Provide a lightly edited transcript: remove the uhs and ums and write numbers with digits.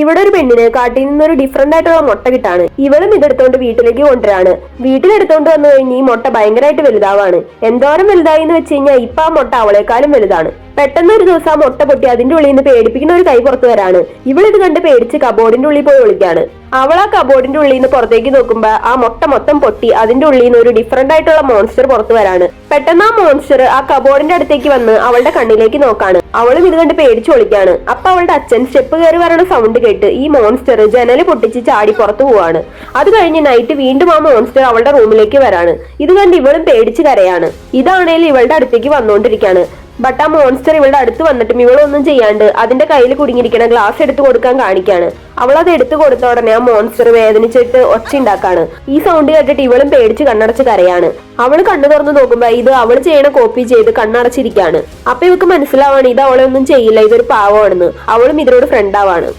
ഇവിടെ ഒരു പെണ്ണിന് കാട്ടിൽ നിന്നൊരു ഡിഫറെന്റ് ആയിട്ടുള്ള മുട്ട കിട്ടാണ്. ഇവളും ഇതെടുത്തോണ്ട് വീട്ടിലേക്ക് കൊണ്ടുവരാണ്. വീട്ടിലെടുത്തോണ്ട് വന്നു കഴിഞ്ഞ് ഈ മുട്ട ഭയങ്കരമായിട്ട് വലുതാവാണ്. എന്തോരം വലുതായി എന്ന് വെച്ച് കഴിഞ്ഞാൽ ഇപ്പൊ ആ മുട്ട അവളെക്കാളും വലുതാണ്. പെട്ടെന്ന് ഒരു ദിവസം ആ മുട്ട പൊട്ടി അതിന്റെ ഉള്ളിൽ നിന്ന് പേടിപ്പിക്കുന്ന ഒരു കൈ പുറത്തു വരാണ്. ഇവളിത് കണ്ട് പേടിച്ച് കബോർഡിന്റെ ഉള്ളിൽ പോയി ഒളിക്കാണ്. അവൾ ആ കബോർഡിന്റെ ഉള്ളിൽ നിന്ന് പുറത്തേക്ക് നോക്കുമ്പോ ആ മുട്ട മൊത്തം പൊട്ടി അതിന്റെ ഉള്ളിൽ നിന്ന് ഒരു ഡിഫറെന്റ് ആയിട്ടുള്ള മോൺസ്റ്റർ പുറത്തു വരാണ്. പെട്ടെന്ന് ആ മോൺസ്റ്റർ ആ കബോർഡിന്റെ അടുത്തേക്ക് വന്ന് അവളുടെ കണ്ണിലേക്ക് നോക്കാണ്. അവളും ഇത് കണ്ട് പേടിച്ച് ഒളിക്കാണ്. അപ്പൊ അവളുടെ അച്ഛൻ സ്റ്റെപ്പ് കയറി വരണ സൗണ്ട് കേട്ട് ഈ മോൺസ്റ്റർ ജനല് പൊട്ടിച്ച് ചാടി പുറത്തു പോവാണ്. അത് കഴിഞ്ഞ് നൈറ്റ് വീണ്ടും ആ മോൺസ്റ്റർ അവളുടെ റൂമിലേക്ക് വരാണ്. ഇത് കണ്ട് ഇവളും പേടിച്ച് കരയാണ്. ഇതാണേൽ ഇവളുടെ അടുത്തേക്ക് വന്നുകൊണ്ടിരിക്കാണ്. ബട്ട് ആ മോൺസ്റ്റർ ഇവളുടെ അടുത്ത് വന്നിട്ടും ഇവളൊന്നും ചെയ്യാണ്ട് അതിന്റെ കയ്യിൽ കുടുങ്ങിയിരിക്കണ ഗ്ലാസ് എടുത്തു കൊടുക്കാൻ കാണിക്കാണ്. അവൾ അത് എടുത്തു കൊടുത്ത ഉടനെ ആ മോൺസ്റ്റർ വേദനിച്ചിട്ട് ഒച്ച ഉണ്ടാക്കാണ്. ഈ സൗണ്ട് കേട്ടിട്ട് ഇവളും പേടിച്ച് കണ്ണടച്ച് കരയാണ്. അവൾ കണ്ണു തുറന്നു നോക്കുമ്പോ ഇത് അവൾ ചെയ്യണ കോപ്പി ചെയ്ത് കണ്ണടച്ചിരിക്കാണ്. അപ്പൊ ഇവക്ക് മനസ്സിലാവാണ് ഇത് അവളെ ഒന്നും ചെയ്യില്ല, ഇതൊരു പാവമാണെന്ന്. അവളും ഇതിനോട് ഫ്രണ്ട് ആവാണ്.